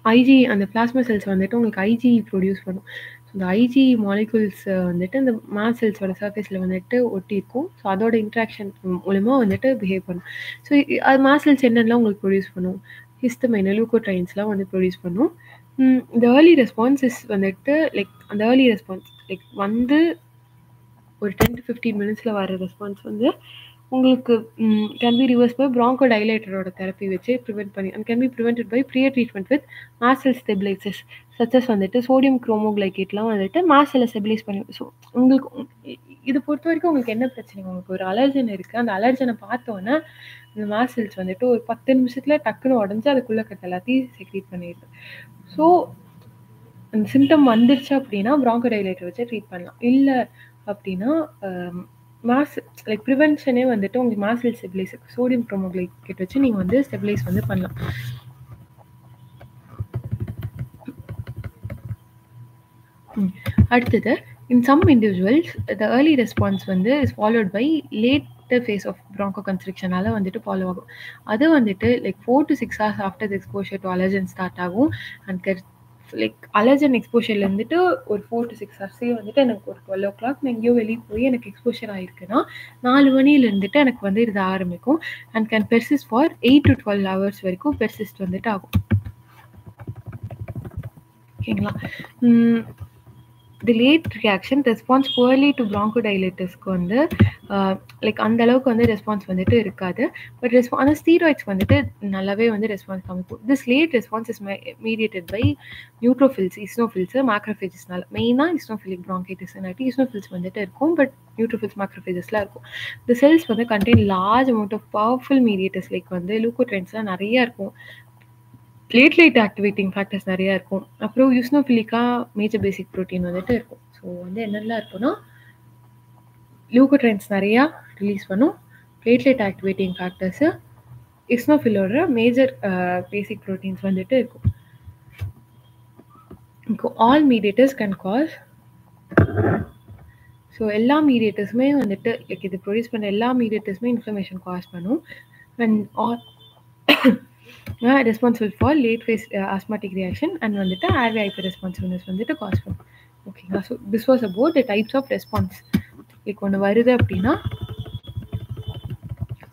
IgE அந்த பிளாஸ்மா செல்ஸ் வந்துட்டு உங்களுக்கு IgE ப்ரொடியூஸ் பண்ணும். ஸோ இந்த IgE மாலிகுல்ஸ் வந்துட்டு இந்த மாஸ்ட் செல்ஸோட சர்ஃபேஸில் வந்துட்டு ஒட்டி இருக்கும். ஸோ அதோட இன்ட்ராக்ஷன் மூலமா வந்துட்டு பிஹேவ் பண்ணும். ஸோ அது மாஸ்ட் செல்ஸ் என்னென்னலாம் உங்களுக்கு ப்ரொடியூஸ் பண்ணும், ஹிஸ்டமைன், லூக்கோட்ரைன்ஸ்லாம் வந்து ப்ரொடியூஸ் பண்ணும். இந்த ஏர்லி ரெஸ்பான்சஸ் வந்துட்டு லைக் அந்த ஏர்லி ரெஸ்பான்ஸ் லைக் வந்து ஒரு 10 to 15 மினிட்ஸில் வர ரெஸ்பான்ஸ் வந்து உங்களுக்கு can be reverse by broncho டைலேட்டரோட தெரப்பி வச்சு ப்ரிவென்ட் பண்ணி and can be prevented by prior treatment with mast cell stabilizers such as வந்துட்டு சோடியம் குரோமோகிளைகேட்லாம் வந்துட்டு மாஸ்ட் செல்லை ஸ்டெபிலைஸ் பண்ணி. ஸோ உங்களுக்கு இது பொறுத்த வரைக்கும் உங்களுக்கு என்ன பிரச்சனை, உங்களுக்கு ஒரு அலர்ஜன் இருக்குது, அந்த அலர்ஜனை பார்த்தோன்னே இந்த மாஸ்ட் செல்ஸ் வந்துட்டு ஒரு 10 நிமிஷத்தில் டக்குன்னு உடஞ்சி அதுக்குள்ளே கட்ட எல்லாத்தையும் செக்ரீட் பண்ணிடுது. ஸோ அந்த சிம்டம் வந்துருச்சு அப்படின்னா ப்ராங்கோ டைலேட்டர் வச்சு ட்ரீட் பண்ணலாம். இல்லை அப்படின்னா மாஸ் லைக் ப்ரிவென்ஷனே வந்துட்டு உங்களுக்கு மாஸ்ட் செல் ஸ்டெபிலைஸ் சோடியம் குரோமோகிளைகேட் வச்சு நீங்கள் வந்து ஸ்டெபிலைஸ் வந்து பண்ணலாம். அடுத்தது In some individuals, the early response வந்து is followed by later phase of bronchoconstriction ஆல வந்துட்டு ஃபாலோ ஆகும். அது வந்துட்டு like 4 to 6 hours after the exposure to allergen start ஆகும். அண்ட் லைக் அலர்ஜன் எக்ஸ்போஷர்ல இருந்துட்டு ஒரு 4 to 6 ஹவர்ஸே வந்துட்டு எனக்கு ஒரு 12 o'clock நான் எங்கேயோ வெளியே போய் எனக்கு எக்ஸ்போஷர் ஆயிருக்குன்னா 4 மணில இருந்துட்டு எனக்கு வந்து இது ஆரம்பிக்கும். And can persist for 8 to 12 hours வரைக்கும் பெர்சிஸ்ட் வந்துட்டு ஆகும். ஓகேங்களா? The late reaction response poorly to ப்ராங்கோடைலிட்டிஸ்க்கு வந்து லைக் அந்த அளவுக்கு வந்து ரெஸ்பான்ஸ் வந்துட்டு இருக்காது. பட் ஆனால் ஸ்டீராய்ட்ஸ் வந்துட்டு நல்லாவே வந்து ரெஸ்பான்ஸ் காமிக்கும். This late response is mediated by neutrophils, eosinophils, மேக்ரோஃபேஜஸ்னால. மெயினாக இஸ்னோஃபிலிக் ப்ராங்கைட்டிஸ்னாட்டி இஸ்னோஃபில்ஸ் வந்துட்டு இருக்கும். பட் நியூட்ரோஃபில்ஸ், மேக்ரோஃபேஜஸ்லாம் இருக்கும். இந்த செல்ஸ் வந்து contain large amount of powerful mediators like வந்து லூக்கோட்ரைன்ஸ்லாம் நிறையா இருக்கும். பிளேட்லைட் ஆக்டிவேட்டிங் ஃபேக்டர்ஸ் நிறையா இருக்கும். அப்புறம் யூஸ்னோஃபிலிக்கா மேஜர் பேசிக் ப்ரோட்டீன் வந்துட்டு இருக்கும். ஸோ வந்து என்னெல்லாம் இருக்குன்னா லூக்கோட்ரைன்ஸ் நிறையா ரிலீஸ் பண்ணும், பிளேட்லைட் ஆக்டிவேட்டிங் ஃபேக்டர்ஸு, இஸ்னோஃபிலோட மேஜர் பேசிக் ப்ரோட்டீன்ஸ் வந்துட்டு இருக்கும். All mediators can cause, so எல்லா மீடியேட்டர்ஸுமே வந்துட்டு லைக் இது ப்ரொடியூஸ் பண்ணுற எல்லா மீடியேட்டர்ஸுமே இன்ஃப்ளமேஷன் காஸ் பண்ணும். And responsible for late phase asthmatic reaction and வந்துட்டு ஏர்வே ஹைப்பர் ரெஸ்பான்சிவ்னஸ் வந்துட்டு காஸ் பண்ணும். ஓகேங்களா? So this was about the types of response. Like ஒன்று வருது அப்படின்னா,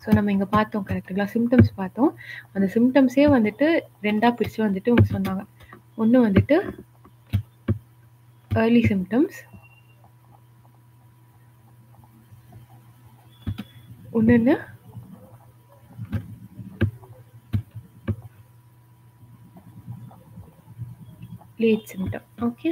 ஸோ நம்ம இங்கே பார்த்தோம் கரெக்டுங்களா, சிம்டம்ஸ் பார்த்தோம். அந்த சிம்டம்ஸே வந்துட்டு ரெண்டாக பிரித்து வந்துட்டு அவங்க சொன்னாங்க. ஒன்று வந்துட்டு ஏர்லி சிம்டம்ஸ், ஒன்று late symptom. Okay.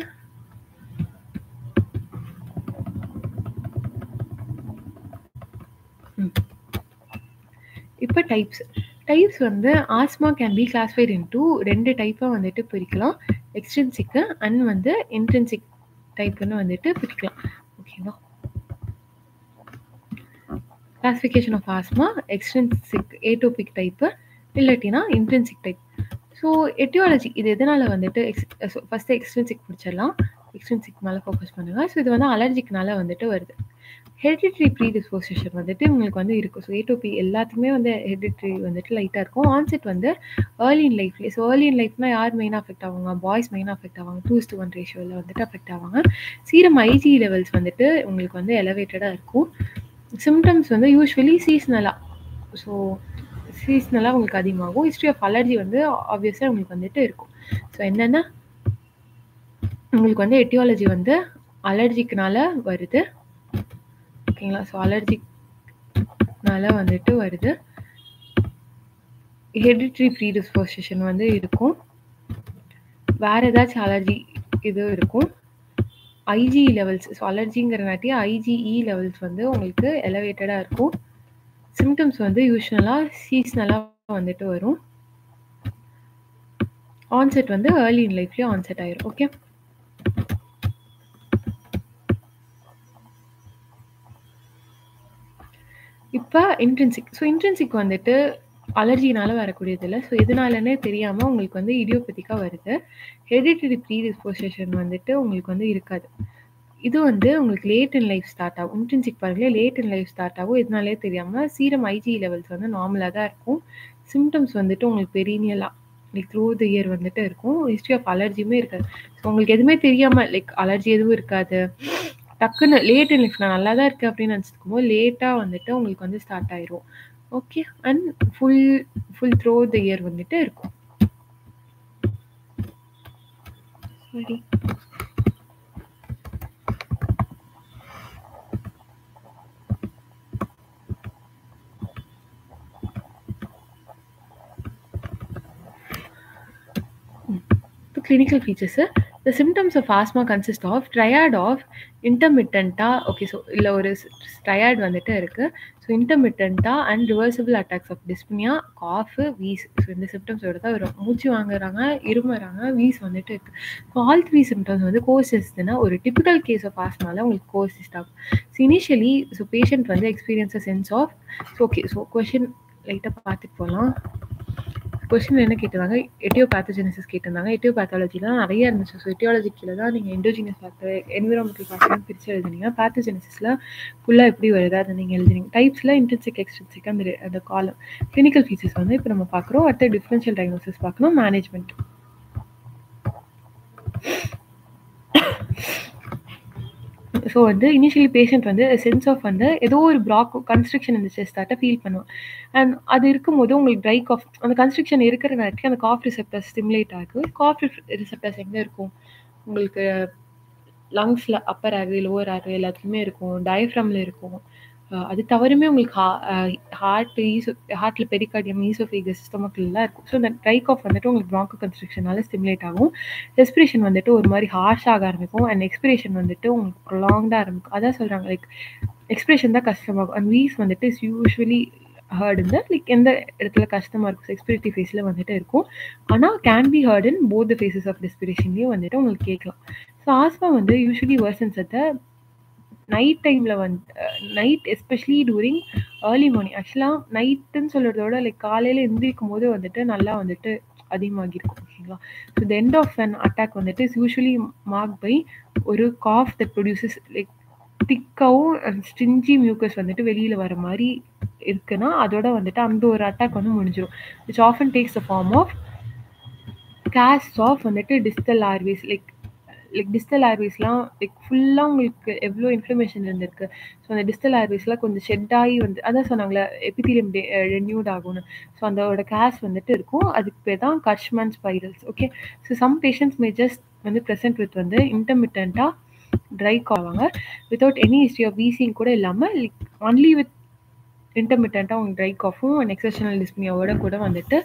இப்போ டைப்ஸ் வந்து asthma can be classified into 2 டைப்பாக வந்துட்டு பிரிக்கலாம். எக்ஸ்ட்ரின்சிக்கு அண்ட் வந்து இன்ட்ரின்சிக் டைப்புன்னு வந்துட்டு பிரிக்கலாம். ஓகேவா? Classification of asthma extrinsic atopic type இல்லாட்டினா இன்ட்ரின்சிக் டைப். ஸோ எட்டியாலஜி இது எதனால் வந்துட்டு ஃபஸ்ட்டு எக்ஸ்ட்ரின்சிக் பிடிச்சிடலாம். எக்ஸ்ட்ரின்சிக் மேலே ஃபோக்கஸ் பண்ணுங்கள். ஸோ இது வந்து அலர்ஜிக்னால வந்துட்டு வருது. ஹெரிடிட்ரி ப்ரீடிஸ்போசிஷன் வந்துட்டு உங்களுக்கு வந்து இருக்கும். ஸோ ஏட்டோபி எல்லாத்துக்குமே வந்து ஹெரிடிட்ரி வந்துட்டு லைட்டாக இருக்கும். ஆன்செட் வந்து ஏர்லி இன் லைஃப்லேயே. ஸோ ஏர்லி இன் லைஃப்னா யார் மெயினாக அஃபெக்ட் ஆவாங்க? பாய்ஸ் மெயினாக அஃபெக்ட் ஆவாங்க. 2:1 ரேஷியோவில் வந்துட்டு அஃபெக்ட் ஆவாங்க. சீரம் ஐஜி லெவல்ஸ் வந்துட்டு உங்களுக்கு வந்து எலவேட்டடாக இருக்கும். சிம்டம்ஸ் வந்து யூஸ்வலி சீஸ்னலாக, ஸோ சீஸ்னலாக உங்களுக்கு அதிகமாகும். ஹிஸ்ட்ரி ஆஃப் அலர்ஜி வந்து ஆப்வியஸாக உங்களுக்கு வந்துட்டு இருக்கும். ஸோ என்னென்னா உங்களுக்கு வந்து எட்டியாலஜி வந்து அலர்ஜிக்னால வருது. ஓகேங்களா? ஸோ அலர்ஜிக்னால வந்துட்டு வருது. ஹெரிடிட்ரி ப்ரீடிஸ்போசிஷன் வந்து இருக்கும். வேறு ஏதாச்சும் அலர்ஜி இது இருக்கும். ஐஜி லெவல்ஸ், ஸோ அலர்ஜிங்கிறனாட்டி ஐஜிஇ லெவல்ஸ் வந்து உங்களுக்கு எலவேட்டடாக இருக்கும். சிம்டம்ஸ் வந்து யூஸ்வலாக சீஸ்னலாக வந்துட்டு வரும். ஆன்செட் வந்து ஏர்லி இன் லைஃப்லேயே ஆன்செட் ஆயிரும். ஓகே. இப்போ இன்ட்ரின்சிக். ஸோ இன்ட்ரின்சிக் வந்துட்டு அலர்ஜினால வரக்கூடியது இல்லை. ஸோ எதனாலன்னே தெரியாமல் உங்களுக்கு வந்து இடியோபதிக்காக வருது. ஹெரிடிட்டரி ப்ரீடிஸ்போசிஷன் வந்துட்டு உங்களுக்கு வந்து இருக்காது. இது வந்து உங்களுக்கு லேட் இன் லைஃப் ஸ்டார்ட் ஆகும். இன்ட்ரின்சிக் பாருங்களே லேட் இன் லைஃப் ஸ்டார்ட் ஆகும். எதனாலே தெரியாமல் சீரம் ஐஜி லெவல்ஸ் வந்து நார்மலாக தான் இருக்கும். சிம்டம்ஸ் வந்துட்டு உங்களுக்கு பெரியனியலாக லைக் த்ரூ த இயர் வந்துட்டு இருக்கும். ஹிஸ்ட்ரி ஆஃப் அலர்ஜியுமே இருக்காது. ஸோ உங்களுக்கு எதுவுமே தெரியாமல் லைக் அலர்ஜி எதுவும் இருக்காது. டக்குன்னு லேட் இன் லைஃப் நான் நல்லா தான் இருக்குது அப்படின்னு நினச்சிருக்கும் போது லேட்டாக வந்துட்டு உங்களுக்கு வந்து ஸ்டார்ட் ஆயிரும். Okay. And full through the year வந்துட்டு இருக்கும். சரி. Clinical features. The symptoms of asthma consist of triad of intermittent, okay, so இல்ல ஒரு triad வந்துட்டு இருக்கு. So intermittent and reversible attacks of dyspnea, cough, wheeze. So இந்த symptoms தான் வரும். மூச்சு வாங்குறாங்க, இருமுறாங்க, wheeze வந்துட்டு இருக்கு. So all three symptoms வந்து coexistனா ஒரு typical case of asthmaல உங்களுக்கு coexist ஆகும். So initially so patient வந்து experience a sense of, so okay, so question லைட்டா பார்த்துட்டு போகலாம். கொஸ்டின் என்ன கேட்டிருந்தாங்க, எட்டியோபேத்தோஜெனிசிஸ் கேட்டிருந்தாங்க. எட்டியோபேத்தாலஜிலாம் நிறைய இருந்துச்சு. ஸோ எட்டியாலஜி கீழே தான் நீங்கள் எண்டோஜினஸ் ஃபேக்டர், என்விரான்மெண்டல் ஃபேக்டர் பிரித்து எழுதுனீங்க. பேத்தோஜெனிசிஸில் ஃபுல்லாக எப்படி வருது அதை நீங்கள் எழுதுனீங்க. டைப்ஸில் இன்ட்ரின்சிக் எக்ஸ்ட்ரின்சிக் அந்த காலம். கிளினிக்கல் ஃபீச்சர்ஸ் வந்து இப்போ நம்ம பார்க்குறோம். அடுத்த டிஃபரன்ஷியல் டயக்னோசிஸ் பார்க்கணும். மேனேஜ்மெண்ட். ஸோ வந்து இனிஷியலி பேஷண்ட் வந்து சென்ஸ் ஆஃப் வந்து ஏதோ ஒரு பிளாக் கன்ஸ்ட்ரக்ஷன் இந்த செஸ்ட்டாட்ட ஃபீல் பண்ணுவோம். அண்ட் அது இருக்கும்போது உங்களுக்கு ட்ரை காஃப், அந்த கன்ஸ்ட்ரக்ஷன் இருக்கிற நேரத்துக்கு அந்த காஃப் ரிசெப்டர்ஸ் ஸ்டிமுலேட் ஆகும். காஃப் ரிசெப்டர்ஸ் எங்கே இருக்கும்? உங்களுக்கு லங்ஸில் அப்பர் ஏர்வே, லோவர் ஏர்வே எல்லாத்துலேயுமே இருக்கும். டயஃப்ரமில் இருக்கும். அது தவிரமே உங்களுக்கு ஹார்ட்டில் பெரிகார்டியம், ஈசோஃபேகஸ், ஸ்டொமக்லாம் இருக்கும். ஸோ இந்த ட்ரை காஃப் வந்துட்டு உங்களுக்கு ப்ராங்கோ கன்ஸ்ட்ரக்ஷனால ஸ்டிமுலேட் ஆகும். ரெஸ்பிரேஷன் வந்துட்டு ஒரு மாதிரி ஹார்ஷ் ஆக ஆரம்பிக்கும். அண்ட் எக்ஸ்பிரேஷன் வந்துட்டு உங்களுக்கு ப்ரொலாங்டாக ஆரம்பிக்கும். அதான் சொல்கிறாங்க, லைக் எக்ஸ்பிரேஷன் தான் கஷ்டமாகும். அண்ட் வீஸ் வந்துட்டு இஸ் யூஸ்வலி ஹர்ட் இந்த லைக் எந்த இடத்துல கஷ்டமாக இருக்கும், எக்ஸ்பிரேட்டிவ் ஃபேஸில் வந்துட்டு இருக்கும். ஆனால் can be heard in both the phases of ரெஸ்பிரேஷன்லேயும் வந்துட்டு உங்களுக்கு கேட்கலாம். ஸோ ஆஸ்மா வந்து யூஸ்வலி வர்சன்ஸ் அட் நைட் டைமில் night especially during early morning. ஆக்சுவலாக நைட்டுன்னு சொல்கிறதோட லைக் காலையில் எந்திரிக்கும் போது வந்துட்டு நல்லா வந்துட்டு அதிகமாகிருக்கும். ஓகேங்களா? So the end of an attack வந்துட்டு இஸ் யூஸ்வலி மார்க் பை ஒரு காஃப் தட் ப்ரொடியூசஸ் லைக் திக்காகவும் ஸ்ட்ரிஞ்சி மியூக்கஸ் வந்துட்டு வெளியில் வர மாதிரி இருக்குன்னா அதோட வந்துட்டு அந்த ஒரு அட்டாக் வந்து முடிஞ்சிடும். Which often takes the form of cast of வந்துட்டு டிஸ்டல் ஏர்வேஸ். லைக் டிஸ்டல் ஏர்வேஸ்லாம் லைக் ஃபுல்லாக உங்களுக்கு எவ்வளோ இன்ஃப்ளமேஷன் இருந்திருக்கு. ஸோ அந்த டிஸ்டல் ஏர்வேஸ்லாம் கொஞ்சம் ஷெட் ஆகி வந்து அதான் சொன்னாங்களே எபிதீலியம் ரெனியூட் ஆகும்னு. ஸோ அதோட கேஸ் வந்துட்டு இருக்கும். அதுக்கு பேர் தான் Curschmann spirals. Okay. So some patients may just வந்து ப்ரெசென்ட் வித் வந்து இன்டர்மிட்டண்ட்டாக ட்ரை ஆவாங்க without any history of wheezing கூட இல்லாமல் லைக் ஒன்லி வித் இன்டர்மிட்டண்ட்டாக உங்களுக்கு ட்ரை காஃபும் அண்ட் எக்ஸெப்ஷனல் டிஸ்பினியாவோட கூட வந்துட்டு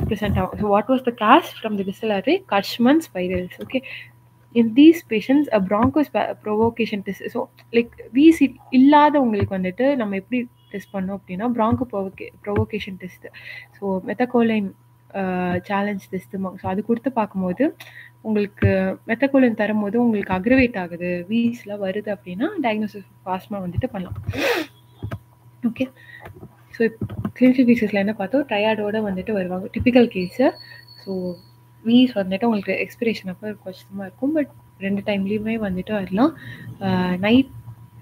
ப்ரெசென்ட் ஆகும். So what was the cast from the distal airway? Curschmann spirals. Okay. In these patients a bronchoprovocation test. So like வீசி இல்லாதவங்களுக்கு வந்துட்டு நம்ம எப்படி டெஸ்ட் பண்ணோம் அப்படின்னா broncho provocation test. So methacholine challenge test. So அது கொடுத்து பார்க்கும்போது உங்களுக்கு மெத்தகோலைன் தரும்போது உங்களுக்கு அக்ரவேட் ஆகுது, வீஸ்லாம் வருது அப்படின்னா டயக்னோசிஸ் ஆஸ்மா வந்துட்டு பண்ணலாம். ஓகே. ஸோ கிளினிக்கல் கேசஸில் என்ன பார்த்தோம், ட்ரையாடோட வந்துட்டு வருவாங்க டிப்பிக்கல் கேஸு. ஸோ வீஸ் வந்துட்டு உங்களுக்கு எக்ஸ்பிரேஷன் அப்போ கஷ்டமாக இருக்கும். பட் ரெண்டு டைம்லேயுமே வந்துட்டு வரலாம். நைட்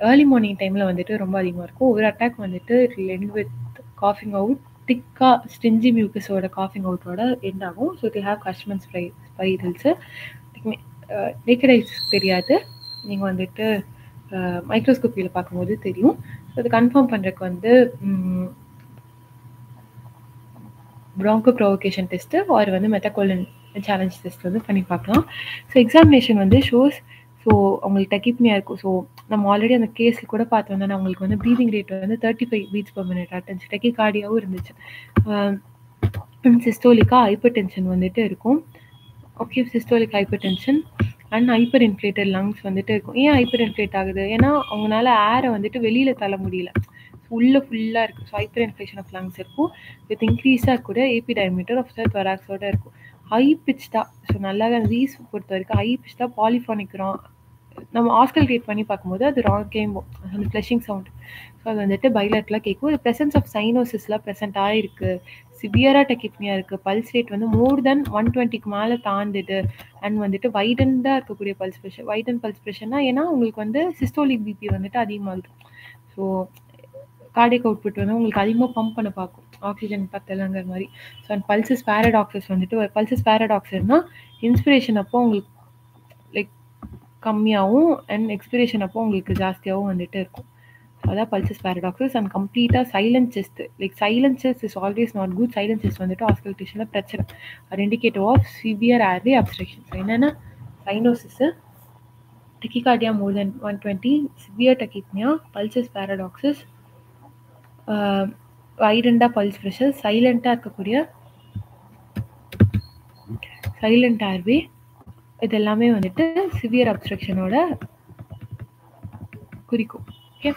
ஏர்லி மார்னிங் டைமில் வந்துட்டு ரொம்ப அதிகமாக இருக்கும். ஒரு அட்டாக் வந்துட்டு எண்ட் வித் காஃபிங் அவுட், திக்காக ஸ்ட்ரிஞ்சி மியூக்கஸோட காஃபிங் அவுட்டோட எண்ட் ஆகும். So they have Curschmann spirals. Naked eyes தெரியாது, நீங்கள் வந்துட்டு மைக்ரோஸ்கோப்பியில் பார்க்கும்போது தெரியும். ஸோ அது கன்ஃபார்ம் பண்ணுறதுக்கு வந்து broncho provocation டெஸ்ட்டு ஆர் வந்து மெத்தகோலின் சேலஞ்ச் டெஸ்ட் வந்து பண்ணி பார்க்கலாம். ஸோ எக்ஸாமினேஷன் வந்து ஷோஸ் ஸோ அவங்களுக்கு டெக்கிப்னியா இருக்கும். ஸோ நம்ம ஆல்ரெடி அந்த கேஸில் கூட பார்த்தோம்னா அவங்களுக்கு வந்து ப்ரீதிங் ரேட் வந்து 35 beats per minute அட்டன்ஸ் டெக்கிகார்டியாவும் இருந்துச்சு. சிஸ்டோலிக்கா ஹைப்பர் டென்ஷன் வந்துட்டு இருக்கும். Okay. Systolic hyper tension and hyper inflated lungs வந்துட்டு இருக்கும். ஏன் ஹைப்பர் இன்ஃப்ளேட் ஆகுது? ஏன்னா அவங்களால ஏரை வந்துட்டு வெளியில் தள்ள முடியல, உள்ளே ஃபுல்லாக இருக்குது. So hyperinflation of lungs இருக்கும். வித் இன்க்ரீஸாக கூட ஏபி டயமீட்டர் ஆஃப் த தொராக்ஸோட இருக்கும். ஹை பிச்டாக, ஸோ நல்லா வீஸ் பொறுத்த வரைக்கும் ஹை பிச்டாக பாலிஃபானிக் நம்ம ஆஸ்கல்டேட் பண்ணி பார்க்கும்போது அது ராங்கேம் அந்த ஃப்ளஷிங் சவுண்ட். ஸோ அது வந்துட்டு பைலட்லாம் கேட்கும். இது ப்ரெசன்ஸ் ஆஃப் சைனோசிஸ்லாம் ப்ரெசென்ட் ஆகிருக்கு. சிவியராக டெக்கிப்னியா இருக்குது. பல்ஸ் ரேட் வந்து மோர் தென் 120க்கு மேலே தாண்டுது. அண்ட் வந்துட்டு வைடன்டாக இருக்கக்கூடிய பல்ஸ் ப்ரெஷர். வைடன் பல்ஸ் ப்ரெஷர்னா ஏன்னா உங்களுக்கு வந்து சிஸ்டோலிக் பிபி வந்துட்டு அதிகமாகுது. ஸோ கார்டியக் அவுட்புட் வந்து உங்களுக்கு அதிகமாக பம்ப் பண்ண பார்க்கும், ஆக்சிஜன் பத்தலைங்கிற மாதிரி. ஸோ அண்ட் பல்சஸ் பேரடாக்சஸ் வந்துட்டு பல்சஸ் பேரடாக்சர்னா இன்ஸ்பிரேஷன் அப்போ உங்களுக்கு லைக் கம்மியாகவும் அண்ட் எக்ஸ்பிரேஷன் அப்போ உங்களுக்கு ஜாஸ்தியாகவும் வந்துட்டு இருக்கும். ஸோ அதான் பல்சஸ் பேரடாக்சஸ். அண்ட் கம்ப்ளீட்டாக silent chest. Like silent chest is always not good. Silent chest வந்துட்டு ஆஸ்கல்டேஷனில் பிரச்சனை. அது indicative of severe airway obstruction. So என்னென்னா cyanosis, tachycardia more than 120, severe tachypnoea, pulsus paradoxus, வைடண்டாக பல்ஸ் ப்ரெஷர், சைலண்ட்டாக இருக்கக்கூடிய சைலண்ட் ஏர்வே, இது எல்லாமே வந்துட்டு சிவியர் அப்ஸ்ட்ரக்ஷனோட குறிக்கும். ஓகே.